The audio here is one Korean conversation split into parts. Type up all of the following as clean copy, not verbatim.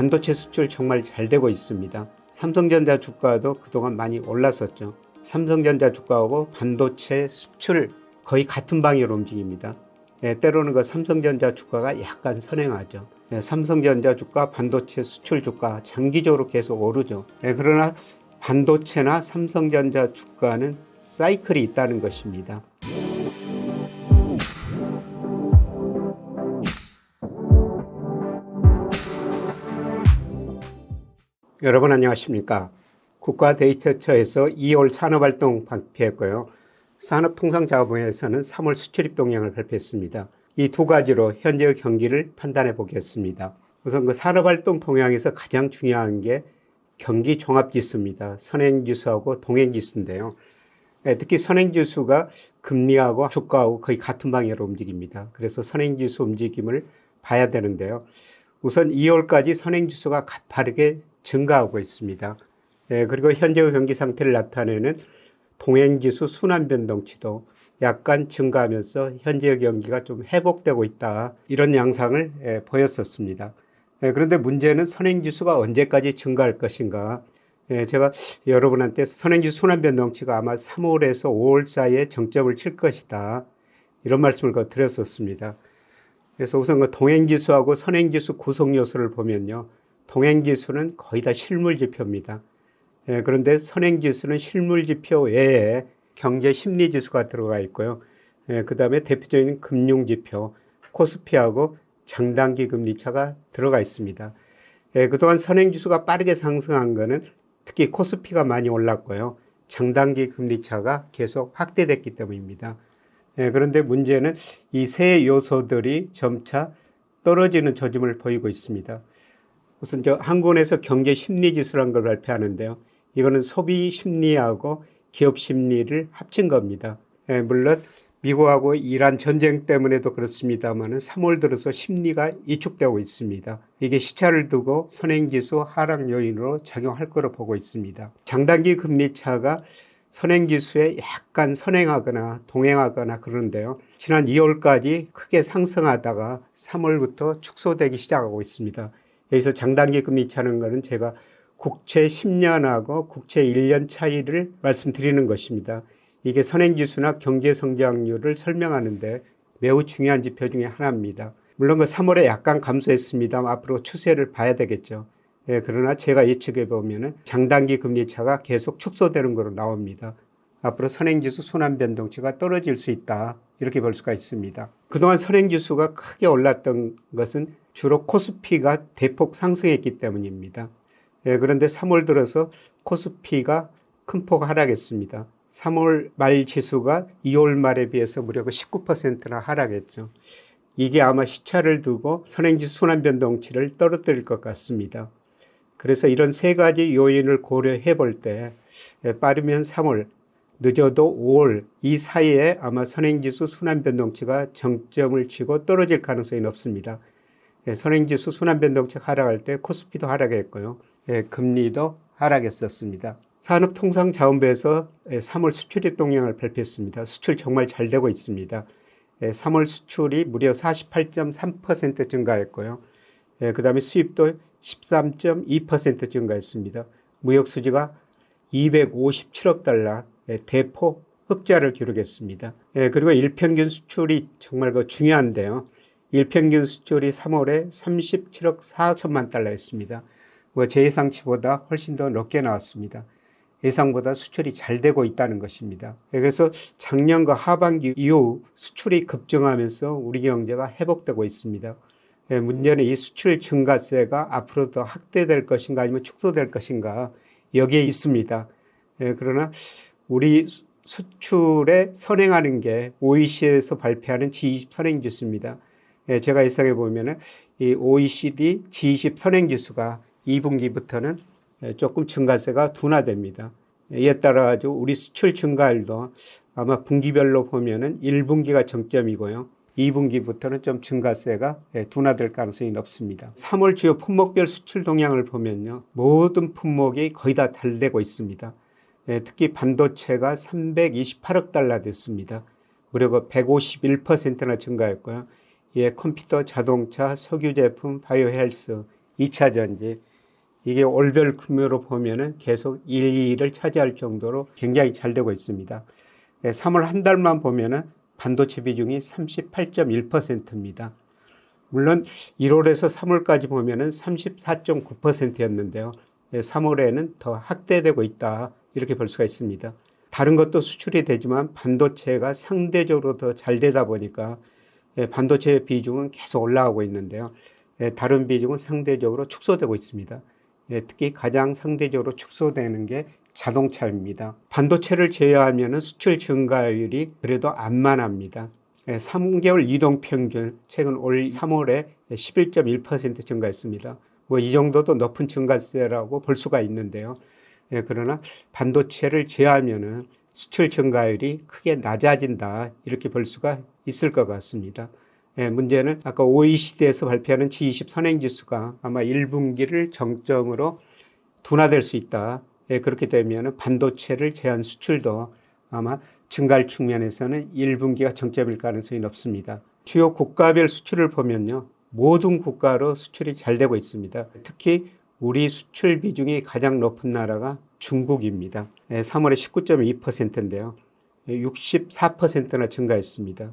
반도체 수출 정말 잘 되고 있습니다. 삼성전자 주가도 그동안 많이 올랐었죠. 삼성전자 주가하고 반도체 수출 거의 같은 방향으로 움직입니다. 때로는 그 삼성전자 주가가 약간 선행하죠. 삼성전자 주가, 반도체 수출 주가 장기적으로 계속 오르죠. 그러나 반도체나 삼성전자 주가는 사이클이 있다는 것입니다. 여러분 안녕하십니까? 국가데이터처에서 2월 산업활동 발표했고요. 산업통상자본부에서는 3월 수출입 동향을 발표했습니다. 이 두 가지로 현재의 경기를 판단해 보겠습니다. 우선 그 산업활동 동향에서 가장 중요한 게 경기 종합지수입니다. 선행지수하고 동행지수인데요. 특히 선행지수가 금리하고 주가하고 거의 같은 방향으로 움직입니다. 그래서 선행지수 움직임을 봐야 되는데요. 우선 2월까지 선행지수가 가파르게 증가하고 있습니다. 그리고 현재의 경기 상태를 나타내는 동행지수 순환변동치도 약간 증가하면서 현재의 경기가 좀 회복되고 있다. 이런 양상을 보였었습니다. 그런데 문제는 선행지수가 언제까지 증가할 것인가. 제가 여러분한테 선행지수 순환변동치가 아마 3월에서 5월 사이에 정점을 칠 것이다. 이런 말씀을 드렸었습니다. 그래서 우선 그 동행지수하고 선행지수 구성 요소를 보면요. 동행지수는 거의 다 실물지표입니다. 그런데 선행지수는 실물지표 외에 경제심리지수가 들어가 있고요. 그 다음에 대표적인 금융지표, 코스피하고 장단기 금리차가 들어가 있습니다. 그동안 선행지수가 빠르게 상승한 것은 특히 코스피가 많이 올랐고요. 장단기 금리차가 계속 확대됐기 때문입니다. 그런데 문제는 이 세 요소들이 점차 떨어지는 조짐을 보이고 있습니다. 우선 한국은행에서 경제심리지수라는 걸 발표하는데요. 이거는 소비 심리하고 기업 심리를 합친 겁니다. 물론 미국하고 이란 전쟁 때문에도 그렇습니다만 3월 들어서 심리가 위축되고 있습니다. 이게 시차를 두고 선행지수 하락 요인으로 작용할 거로 보고 있습니다. 장단기 금리차가 선행지수에 약간 선행하거나 동행하거나 그러는데요. 지난 2월까지 크게 상승하다가 3월부터 축소되기 시작하고 있습니다. 여기서 장단기 금리 차는 거는 제가 국채 10년하고 국채 1년 차이를 말씀드리는 것입니다. 이게 선행지수나 경제성장률을 설명하는데 매우 중요한 지표 중에 하나입니다. 물론 그 3월에 약간 감소했습니다만 앞으로 추세를 봐야 되겠죠. 그러나 제가 예측해 보면은 장단기 금리 차가 계속 축소되는 것으로 나옵니다. 앞으로 선행지수 순환변동치가 떨어질 수 있다. 이렇게 볼 수가 있습니다. 그동안 선행지수가 크게 올랐던 것은 주로 코스피가 대폭 상승했기 때문입니다. 그런데 3월 들어서 코스피가 큰 폭 하락했습니다. 3월 말 지수가 2월 말에 비해서 무려 19%나 하락했죠. 이게 아마 시차를 두고 선행지수 순환변동치를 떨어뜨릴 것 같습니다. 그래서 이런 세 가지 요인을 고려해 볼 때 빠르면 3월, 늦어도 5월 이 사이에 아마 선행지수 순환변동치가 정점을 치고 떨어질 가능성이 높습니다. 선행지수 순환변동치가 하락할 때 코스피도 하락했고요. 금리도 하락했었습니다. 산업통상자원부에서 3월 수출입 동향을 발표했습니다. 수출 정말 잘 되고 있습니다. 3월 수출이 무려 48.3% 증가했고요. 그 다음에 수입도 13.2% 증가했습니다. 무역수지가 257억 달러 대폭 흑자를 기록했습니다. 그리고 일평균 수출이 정말 중요한데요. 일평균 수출이 3월에 37억 4천만 달러였습니다. 제 예상치보다 훨씬 더 높게 나왔습니다. 예상보다 수출이 잘 되고 있다는 것입니다. 그래서 작년과 하반기 이후 수출이 급증하면서 우리 경제가 회복되고 있습니다. 문제는 이 수출 증가세가 앞으로 더 확대될 것인가 아니면 축소될 것인가 여기에 있습니다. 그러나 우리 수출에 선행하는 게 OECD에서 발표하는 G20 선행지수입니다. 제가 예상해 보면은 이 OECD G20 선행지수가 2분기부터는 조금 증가세가 둔화됩니다. 이에 따라 가지고 우리 수출 증가율도 아마 분기별로 보면은 1분기가 정점이고요. 2분기부터는 좀 증가세가 둔화될 가능성이 높습니다. 3월 주요 품목별 수출 동향을 보면요. 모든 품목이 거의 다 달되고 있습니다. 특히 반도체가 328억 달러 됐습니다. 무려 151%나 증가했고요. 컴퓨터, 자동차, 석유 제품, 바이오 헬스 2차 전지, 이게 월별 규모로 보면은 계속 1, 2위를 차지할 정도로 굉장히 잘 되고 있습니다. 3월 한 달만 보면은 반도체 비중이 38.1%입니다. 물론 1월에서 3월까지 보면은 34.9%였는데요. 3월에는 더 확대되고 있다, 이렇게 볼 수가 있습니다. 다른 것도 수출이 되지만 반도체가 상대적으로 더 잘 되다 보니까 반도체 비중은 계속 올라가고 있는데요. 다른 비중은 상대적으로 축소되고 있습니다. 특히 가장 상대적으로 축소되는 게 자동차입니다. 반도체를 제외하면 수출 증가율이 그래도 안 만합니다. 3개월 이동평균 최근 올 3월에 11.1% 증가했습니다. 뭐 이 정도도 높은 증가세라고 볼 수가 있는데요. 그러나 반도체를 제외하면 수출 증가율이 크게 낮아진다, 이렇게 볼 수가 있을 것 같습니다. 문제는 아까 OECD에서 발표하는 G20 선행지수가 아마 1분기를 정점으로 둔화될 수 있다. 그렇게 되면 반도체를 제한 수출도 아마 증가할 측면에서는 1분기가 정점일 가능성이 높습니다. 주요 국가별 수출을 보면요, 모든 국가로 수출이 잘 되고 있습니다. 특히 우리 수출 비중이 가장 높은 나라가 중국입니다. 3월에 19.2%인데요. 64%나 증가했습니다.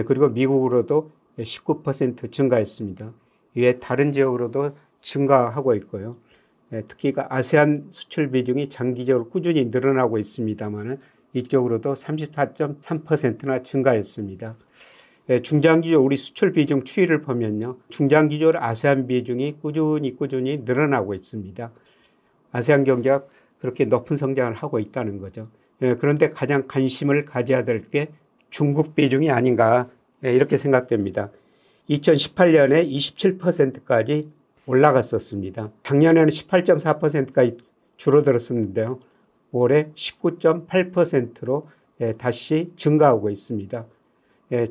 그리고 미국으로도 19% 증가했습니다. 이외 다른 지역으로도 증가하고 있고요. 특히 아세안 수출 비중이 장기적으로 꾸준히 늘어나고 있습니다만 이쪽으로도 34.3%나 증가했습니다. 중장기적으로 우리 수출 비중 추이를 보면요, 중장기적으로 아세안 비중이 꾸준히 늘어나고 있습니다. 아세안 경제가 그렇게 높은 성장을 하고 있다는 거죠. 그런데 가장 관심을 가져야 될 게 중국 비중이 아닌가, 이렇게 생각됩니다. 2018년에 27%까지 올라갔었습니다. 작년에는 18.4%까지 줄어들었었는데요. 올해 19.8%로 다시 증가하고 있습니다.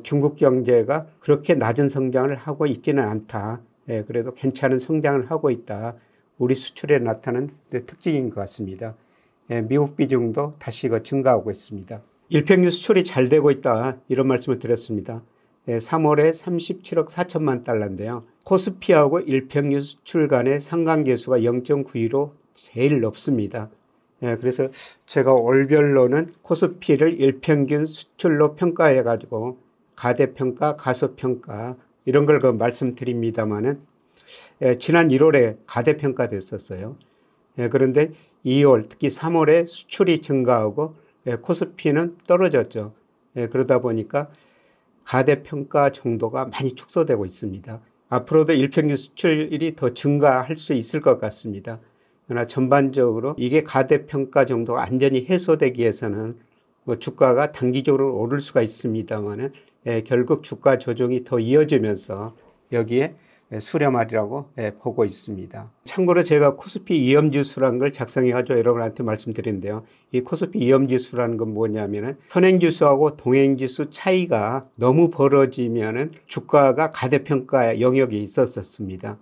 중국 경제가 그렇게 낮은 성장을 하고 있지는 않다. 그래도 괜찮은 성장을 하고 있다. 우리 수출에 나타나는 특징인 것 같습니다. 미국 비중도 다시 증가하고 있습니다. 일평균 수출이 잘 되고 있다, 이런 말씀을 드렸습니다. 3월에 37억 4천만 달러인데요. 코스피하고 일평균 수출 간의 상관계수가 0.92로 제일 높습니다. 그래서 제가 월별로는 코스피를 일평균 수출로 평가해가지고 가대평가, 가소평가 이런 걸 말씀드립니다만은 지난 1월에 가대평가 됐었어요. 그런데 2월, 특히 3월에 수출이 증가하고 코스피는 떨어졌죠. 그러다 보니까 가대평가 정도가 많이 축소되고 있습니다. 앞으로도 일평균 수출이 더 증가할 수 있을 것 같습니다. 그러나 전반적으로 이게 가대평가 정도가 안전히 해소되기 위해서는 주가가 단기적으로 오를 수가 있습니다만 결국 주가 조정이 더 이어지면서 여기에 수렴하리라고 보고 있습니다. 참고로 제가 코스피 위험지수라는 걸 작성해가지고 여러분한테 말씀드리는데요. 이 코스피 위험지수라는 건 뭐냐면은 선행지수하고 동행지수 차이가 너무 벌어지면은 주가가 가대평가 영역이 있었습니다.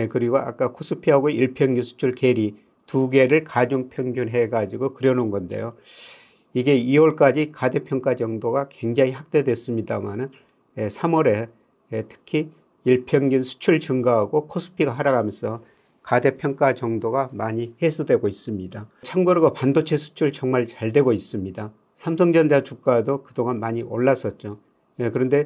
그리고 아까 코스피하고 일평균 수출 괴리 두 개를 가중평균 해가지고 그려놓은 건데요. 이게 2월까지 가대평가 정도가 굉장히 확대됐습니다만은 3월에 특히 일평균 수출 증가하고 코스피가 하락하면서 가대평가 정도가 많이 해소되고 있습니다. 참고로 반도체 수출 정말 잘 되고 있습니다. 삼성전자 주가도 그동안 많이 올랐었죠. 그런데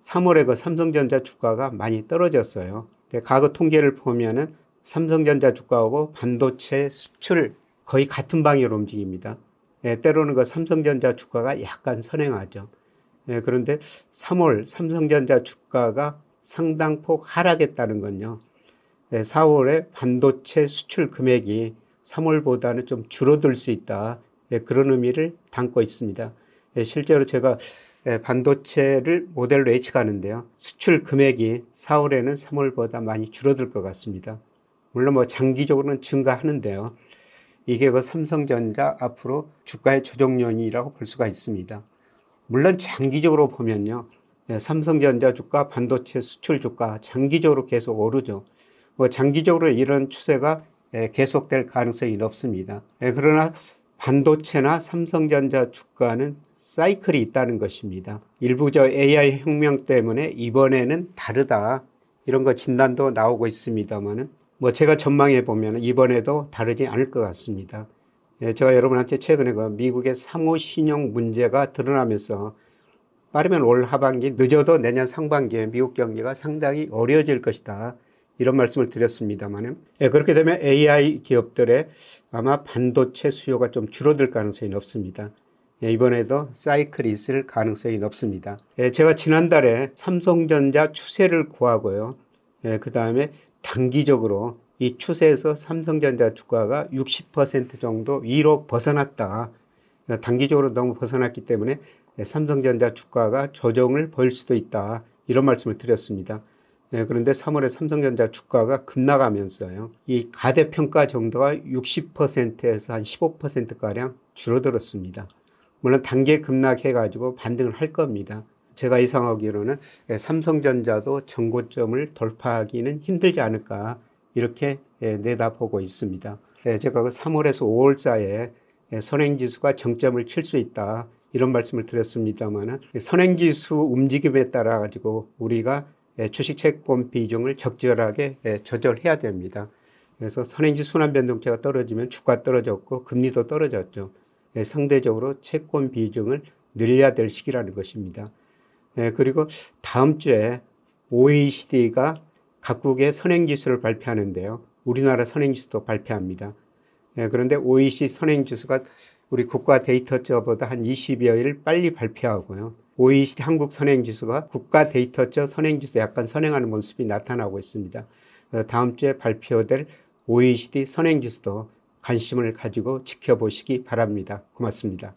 3월에 삼성전자 주가가 많이 떨어졌어요. 과거 통계를 보면은 삼성전자 주가하고 반도체 수출 거의 같은 방향으로 움직입니다. 때로는 삼성전자 주가가 약간 선행하죠. 그런데 3월 삼성전자 주가가 상당폭 하락했다는 건요. 4월에 반도체 수출 금액이 3월보다는 좀 줄어들 수 있다. 그런 의미를 담고 있습니다. 실제로 제가 반도체를 모델로 예측하는데요. 수출 금액이 4월에는 3월보다 많이 줄어들 것 같습니다. 물론 장기적으로는 증가하는데요. 이게 삼성전자 앞으로 주가의 조정 요인이라고 볼 수가 있습니다. 물론 장기적으로 보면요. 삼성전자 주가, 반도체 수출 주가 장기적으로 계속 오르죠. 장기적으로 이런 추세가 계속될 가능성이 높습니다. 그러나 반도체나 삼성전자 주가는 사이클이 있다는 것입니다. 일부적 AI 혁명 때문에 이번에는 다르다, 이런 진단도 나오고 있습니다만은 뭐 제가 전망해 보면 이번에도 다르지 않을 것 같습니다. 예, 제가 여러분한테 최근에 그 미국의 상호 신용 문제가 드러나면서 빠르면 올 하반기, 늦어도 내년 상반기에 미국 경제가 상당히 어려워질 것이다. 이런 말씀을 드렸습니다만, 예, 그렇게 되면 AI 기업들의 아마 반도체 수요가 좀 줄어들 가능성이 높습니다. 예, 이번에도 사이클이 있을 가능성이 높습니다. 예, 제가 지난달에 삼성전자 추세를 구하고요. 예, 그 다음에 단기적으로 이 추세에서 삼성전자 주가가 60% 정도 위로 벗어났다. 단기적으로 너무 벗어났기 때문에 삼성전자 주가가 조정을 보일 수도 있다. 이런 말씀을 드렸습니다. 그런데 3월에 삼성전자 주가가 급락하면서요. 이 가대평가 정도가 60%에서 한 15%가량 줄어들었습니다. 물론 단계 급락해가지고 반등을 할 겁니다. 제가 예상하기로는 삼성전자도 전고점을 돌파하기는 힘들지 않을까 이렇게 내다보고 있습니다. 제가 그 3월에서 5월 사이에 선행지수가 정점을 칠 수 있다 이런 말씀을 드렸습니다만 선행지수 움직임에 따라 가지고 우리가 주식 채권 비중을 적절하게 조절해야 됩니다. 그래서 선행지수 순환 변동치가 떨어지면 주가 떨어졌고 금리도 떨어졌죠. 상대적으로 채권 비중을 늘려야 될 시기라는 것입니다. 그리고 다음 주에 OECD가 각국의 선행지수를 발표하는데요. 우리나라 선행지수도 발표합니다. 그런데 OECD 선행지수가 우리 국가 데이터처보다 한 20여일 빨리 발표하고요. OECD 한국 선행지수가 국가 데이터처 선행지수 약간 선행하는 모습이 나타나고 있습니다. 다음 주에 발표될 OECD 선행지수도 관심을 가지고 지켜보시기 바랍니다. 고맙습니다.